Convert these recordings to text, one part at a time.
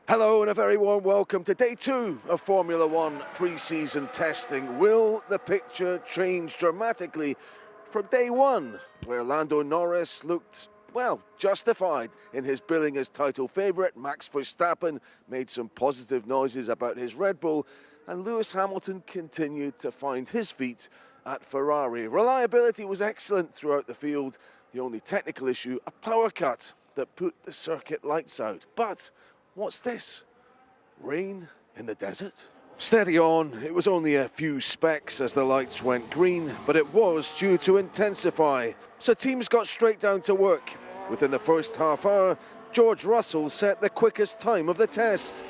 Hello and a very warm welcome to day 2 of Formula One pre-season testing. Will the picture change dramatically from day 1, where Lando Norris looked, well, justified in his billing as title favourite? Max Verstappen made some positive noises about his Red Bull, and Lewis Hamilton continued to find his feet at Ferrari. Reliability was excellent throughout the field. The only technical issue, a power cut that put the circuit lights out. But what's this? Rain in the desert? Steady on, it was only a few specks as the lights went green, but it was due to intensify. So teams got straight down to work. Within the first half hour, George Russell set the quickest time of the test.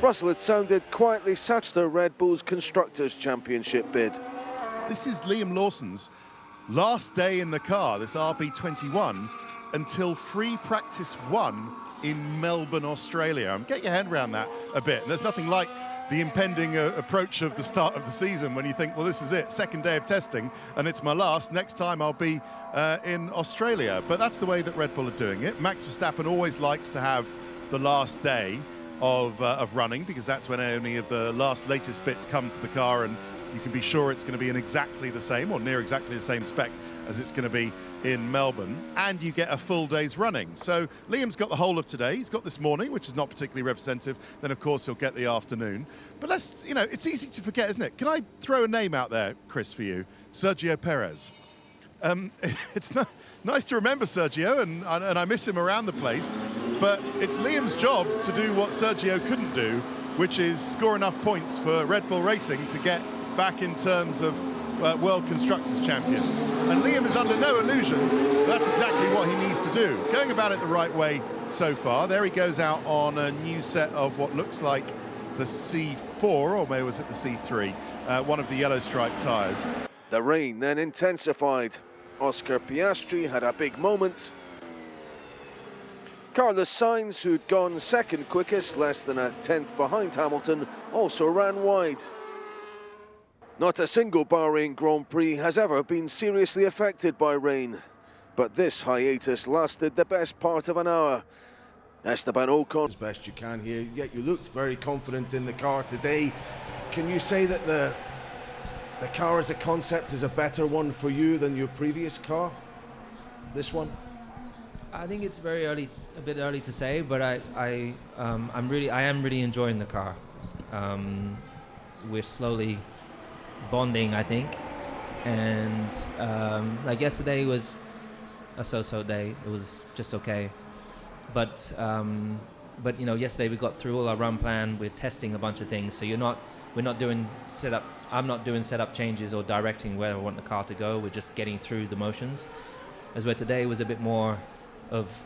Russell had sounded quietly satisfied with Red Bull's Constructors' Championship bid. This is Liam Lawson's last day in the car, this RB21, until free practice 1 in Melbourne, Australia. Get your head around that a bit. There's nothing like the impending approach of the start of the season when you think, well, this is it, second day of testing, and it's my last. Next time I'll be in Australia. But that's the way that Red Bull are doing it. Max Verstappen always likes to have the last day of running, because that's when any of the latest bits come to the car, and you can be sure it's going to be in exactly the same or near exactly the same spec as it's going to be in Melbourne, and you get a full day's running. So Liam's got the whole of today. He's got this morning, which is not particularly representative. Then, of course, he'll get the afternoon. But let's, it's easy to forget, isn't it? Can I throw a name out there, Chris, for you? Sergio Perez. It's nice to remember Sergio, and I miss him around the place. But it's Liam's job to do what Sergio couldn't do, which is score enough points for Red Bull Racing to get back in terms of World Constructors Champions. And Liam is under no illusions. That's exactly what he needs to do. Going about it the right way so far. There he goes out on a new set of what looks like the C4, or maybe was it the C3, one of the yellow striped tyres. The rain then intensified. Oscar Piastri had a big moment. Carlos Sainz, who'd gone second quickest, less than a tenth behind Hamilton, also ran wide. Not a single Bahrain Grand Prix has ever been seriously affected by rain, but this hiatus lasted the best part of an hour. Esteban Ocon, as best you can here, yet you looked very confident in the car today. Can you say that the car as a concept is a better one for you than your previous car? This one? I think it's very early, a bit early to say, but I am really enjoying the car. We're slowly bonding, I think, and like yesterday was a so-so day. It was just okay, but yesterday we got through all our run plan. We're testing a bunch of things, so we're not doing setup. I'm not doing setup changes or directing where I want the car to go. We're just getting through the motions. As where today was a bit more of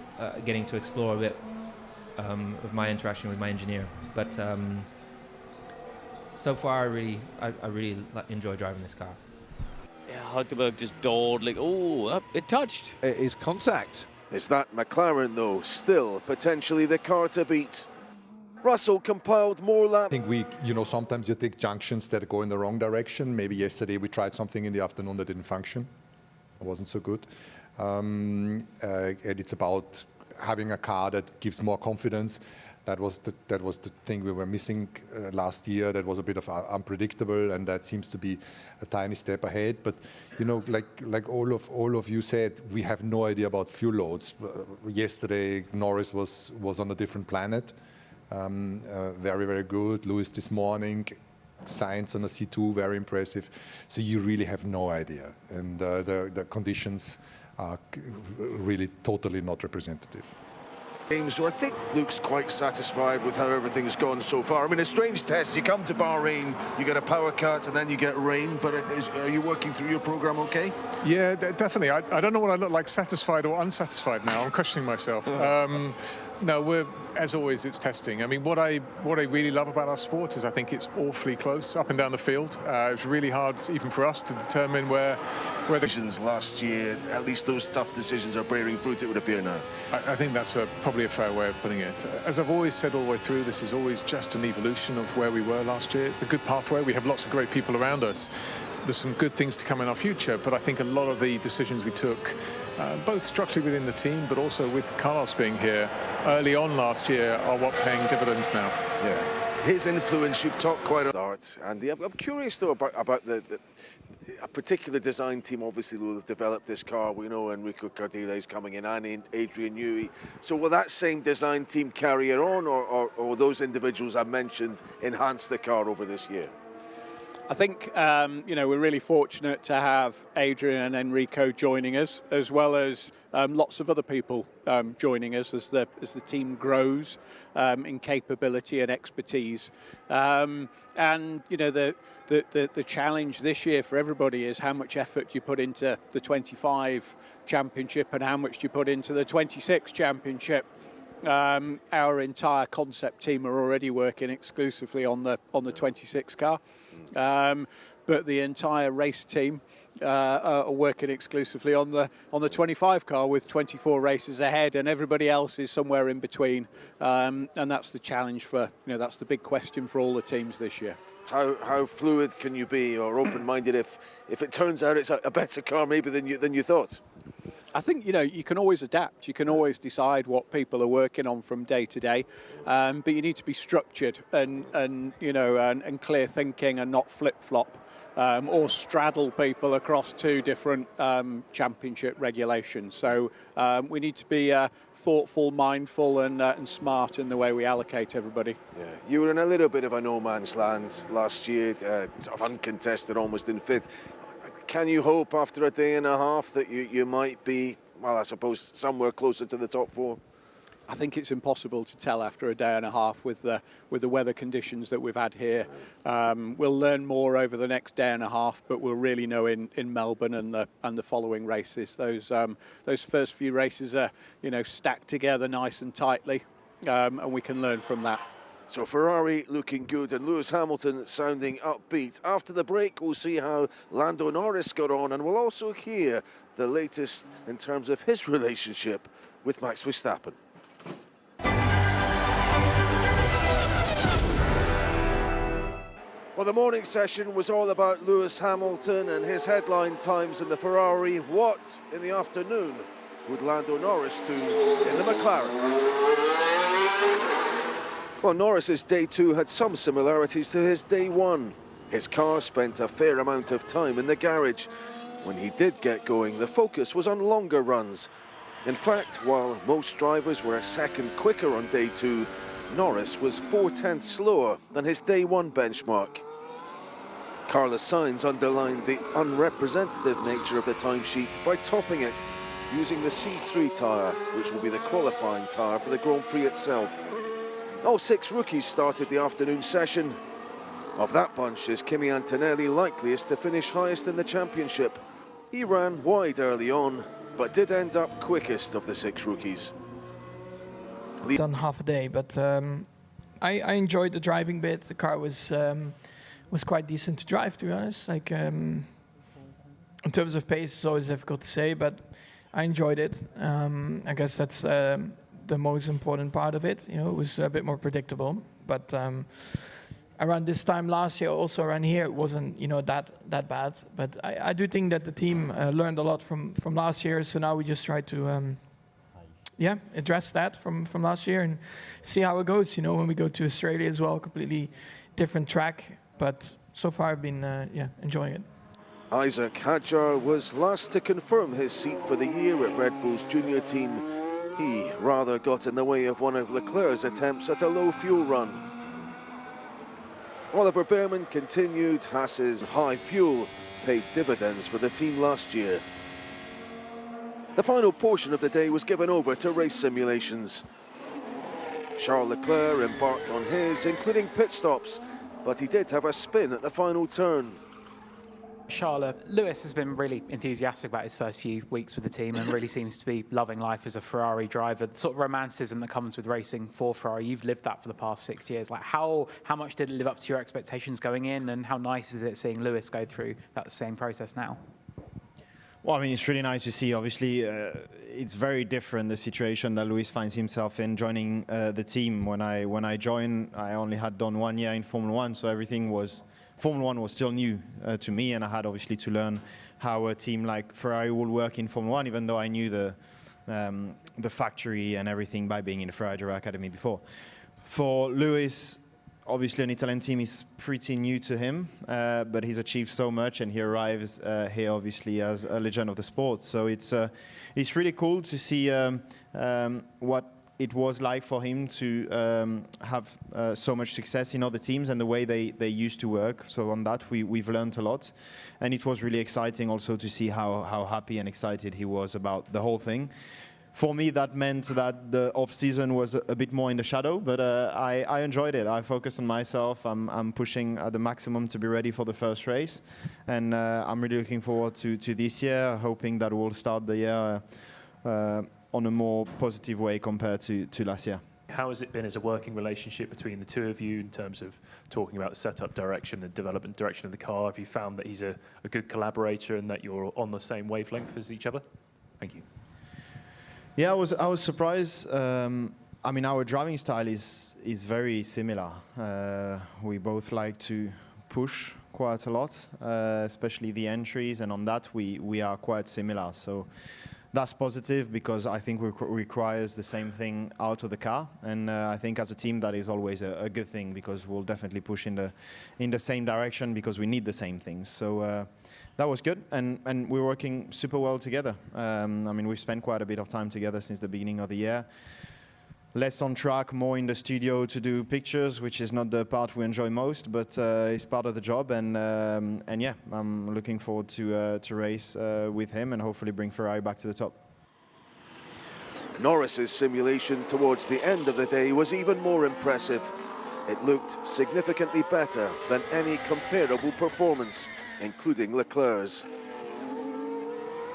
getting to explore a bit of my interaction with my engineer, but so far, I really enjoy driving this car. Yeah, Hulkenberg just dawdled like, oh, it touched. It is contact. Is that McLaren, though, still potentially the car to beat? Russell compiled more laps. I think sometimes you take junctions that go in the wrong direction. Maybe yesterday we tried something in the afternoon that didn't function. It wasn't so good. And it's about having a car that gives more confidence. That was the thing we were missing last year. That was a bit of unpredictable, and that seems to be a tiny step ahead. But like all of you said, we have no idea about fuel loads. Yesterday, Norris was on a different planet. Very, very good. Lewis this morning, Sainz on a C2, very impressive. So you really have no idea, and the conditions are really totally not representative. So I think Luke's quite satisfied with how everything's gone so far. I mean, a strange test. You come to Bahrain, you get a power cut, and then you get rain. But are you working through your program okay? Yeah, definitely. I don't know what I look like, satisfied or unsatisfied now. I'm questioning myself. No, as always, it's testing. I mean, what I really love about our sport is I think it's awfully close up and down the field. It's really hard, even for us, to determine where the decisions last year, at least those tough decisions are bearing fruit, it would appear now. I think that's probably a fair way of putting it. As I've always said all the way through, this is always just an evolution of where we were last year. It's the good pathway. We have lots of great people around us. There's some good things to come in our future, but I think a lot of the decisions we took both structurally within the team, but also with Carlos being here early on last year, are what paying dividends now. Yeah, his influence, you've talked quite a lot, Andy. I'm curious though about a particular design team obviously will have developed this car. We know Enrico Cardile is coming in and Adrian Newey. So will that same design team carry it on, or those individuals I mentioned enhance the car over this year? I think we're really fortunate to have Adrian and Enrico joining us, as well as lots of other people joining us as the team grows in capability and expertise. And the challenge this year for everybody is how much effort you put into the 25 championship and how much you put into the 26 championship. Our entire concept team are already working exclusively on the 26 car, but the entire race team are working exclusively on the 25 car, with 24 races ahead, and everybody else is somewhere in between. And that's the challenge that's the big question for all the teams this year. How fluid can you be, or open-minded if it turns out it's a better car maybe than you thought? I think you can always adapt. You can always decide what people are working on from day to day, but you need to be structured and clear thinking, and not flip-flop or straddle people across two different championship regulations. So we need to be thoughtful, mindful, and smart in the way we allocate everybody. Yeah, you were in a little bit of a no man's land last year, sort of uncontested, almost in fifth. Can you hope after a day and a half that you might be, well, I suppose, somewhere closer to the top four? I think it's impossible to tell after a day and a half with the weather conditions that we've had here. We'll learn more over the next day and a half, but we'll really know in Melbourne and the following races. Those first few races are stacked together nice and tightly, and we can learn from that. So Ferrari looking good and Lewis Hamilton sounding upbeat. After the break, we'll see how Lando Norris got on, and we'll also hear the latest in terms of his relationship with Max Verstappen. Well, the morning session was all about Lewis Hamilton and his headline times in the Ferrari. What, in the afternoon, would Lando Norris do in the McLaren? Well, Norris's day two had some similarities to his day one. His car spent a fair amount of time in the garage. When he did get going, the focus was on longer runs. In fact, while most drivers were a second quicker on day two, Norris was 4/10 slower than his day one benchmark. Carlos Sainz underlined the unrepresentative nature of the timesheet by topping it using the C3 tyre, which will be the qualifying tyre for the Grand Prix itself. All 6 rookies started the afternoon session. Of that bunch is Kimi Antonelli likeliest to finish highest in the championship. He ran wide early on, but did end up quickest of the 6 rookies. Done half a day, but I enjoyed the driving bit. The car was quite decent to drive, to be honest. Like in terms of pace, it's always difficult to say, but I enjoyed it. I guess that's the most important part of it. It was a bit more predictable, but around this time last year, also around here, it wasn't that bad. But I do think that the team learned a lot from last year, so now we just try to address that from last year and see how it goes. When we go to Australia as well, completely different track, but so far I've been enjoying it. Isaac Hadjar was last to confirm his seat for the year at Red Bull's junior team. He rather got in the way of one of Leclerc's attempts at a low fuel run. Oliver Behrman continued. Haas's high fuel paid dividends for the team last year. The final portion of the day was given over to race simulations. Charles Leclerc embarked on his, including pit stops, but he did have a spin at the final turn. Charles, Lewis has been really enthusiastic about his first few weeks with the team and really seems to be loving life as a Ferrari driver. The sort of romanticism that comes with racing for Ferrari, you've lived that for the past 6 years. Like how much did it live up to your expectations going in, and how nice is it seeing Lewis go through that same process now? Well, I mean, it's really nice to see. Obviously, it's very different, the situation that Lewis finds himself in joining the team. When I joined, I only had done 1 year in Formula 1, so everything was Formula One was still new to me, and I had obviously to learn how a team like Ferrari would work in Formula One, even though I knew the factory and everything by being in the Ferrari Driver Academy before. For Lewis, obviously an Italian team is pretty new to him, but he's achieved so much, and he arrives here obviously as a legend of the sport. So it's really cool to see what it was like for him to have so much success in other teams and the way they used to work. So on that, we've learned a lot. And it was really exciting also to see how happy and excited he was about the whole thing. For me, that meant that the off-season was a bit more in the shadow, but I enjoyed it. I focused on myself. I'm pushing at the maximum to be ready for the first race. And I'm really looking forward to this year, hoping that we'll start the year on a more positive way compared to last year. How has it been as a working relationship between the two of you in terms of talking about the setup direction, the development direction of the car? Have you found that he's a good collaborator and that you're on the same wavelength as each other? Thank you. Yeah, I was surprised. I mean, our driving style is very similar. We both like to push quite a lot, especially the entries, and on that we are quite similar. So that's positive because I think it requires the same thing out of the car, and I think as a team that is always a good thing because we'll definitely push in the same direction because we need the same things. So that was good, and we're working super well together. I mean, we've spent quite a bit of time together since the beginning of the year. Less on track, more in the studio to do pictures, which is not the part we enjoy most, but it's part of the job. And yeah, I'm looking forward to race with him and hopefully bring Ferrari back to the top. Norris's simulation towards the end of the day was even more impressive. It looked significantly better than any comparable performance, including Leclerc's.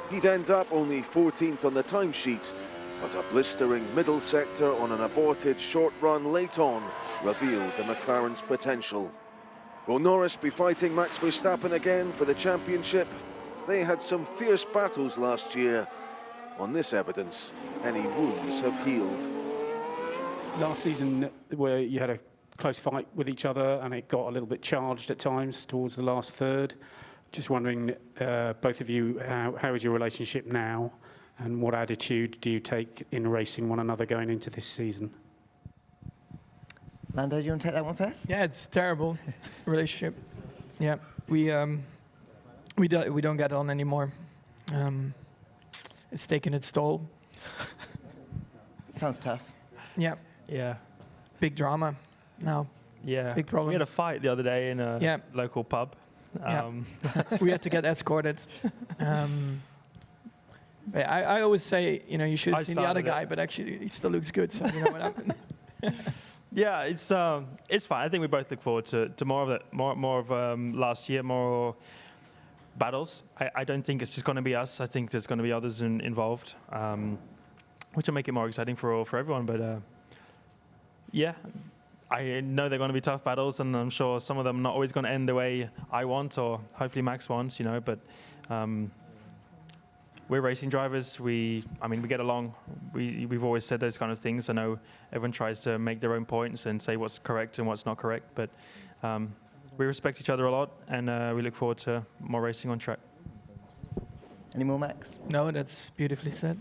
He'd end up only 14th on the timesheet, but a blistering middle sector on an aborted short run late on revealed the McLaren's potential. Will Norris be fighting Max Verstappen again for the championship? They had some fierce battles last year. On this evidence, any wounds have healed. Last season, where you had a close fight with each other and it got a little bit charged at times towards the last third. Just wondering, both of you, how is your relationship now? And what attitude do you take in racing one another going into this season? Lando, do you want to take that one first? Yeah, it's terrible relationship. Yeah, we don't get on anymore. It's taken its toll. Sounds tough. Yeah. Yeah. Big drama now. Yeah. Big problems. We had a fight the other day in a local pub. We had to get escorted. I always say, you know, you should have seen the other guy, but actually he still looks good, so you know what happened. Yeah, it's fine. I think we both look forward to more of that, more of last year, more battles. I don't think it's just going to be us. I think there's going to be others involved, which will make it more exciting for everyone. But yeah, I know they're going to be tough battles, and I'm sure some of them are not always going to end the way I want, or hopefully Max wants, you know. But we're racing drivers. We get along. We've always said those kind of things. I know everyone tries to make their own points and say what's correct and what's not correct, but we respect each other a lot, and we look forward to more racing on track. Any more, Max? No, that's beautifully said.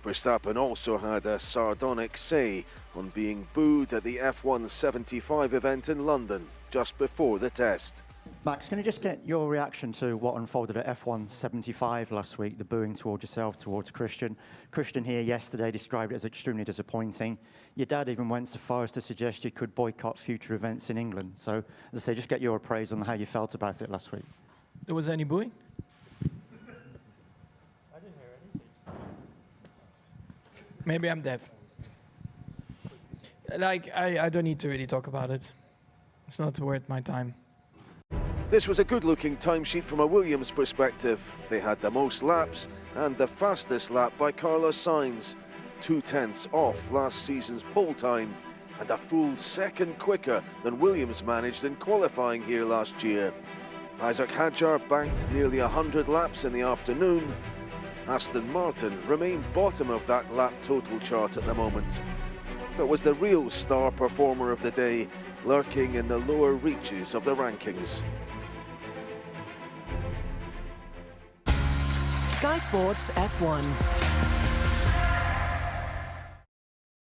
Verstappen also had a sardonic say on being booed at the F1 75 event in London just before the test. Max, can you just get your reaction to what unfolded at F1 75 last week, the booing towards yourself, towards Christian? Christian here yesterday described it as extremely disappointing. Your dad even went so far as to suggest you could boycott future events in England. So, as I say, just get your appraise on how you felt about it last week. There was any booing? I didn't hear anything. Maybe I'm deaf. Like, I don't need to really talk about it. It's not worth my time. This was a good-looking timesheet from a Williams perspective. They had the most laps and the fastest lap by Carlos Sainz, 0.2 off last season's pole time, and a full second quicker than Williams managed in qualifying here last year. Isaac Hadjar banked nearly 100 laps in the afternoon. Aston Martin remain bottom of that lap total chart at the moment. but was the real star performer of the day, lurking in the lower reaches of the rankings. Sky Sports F1.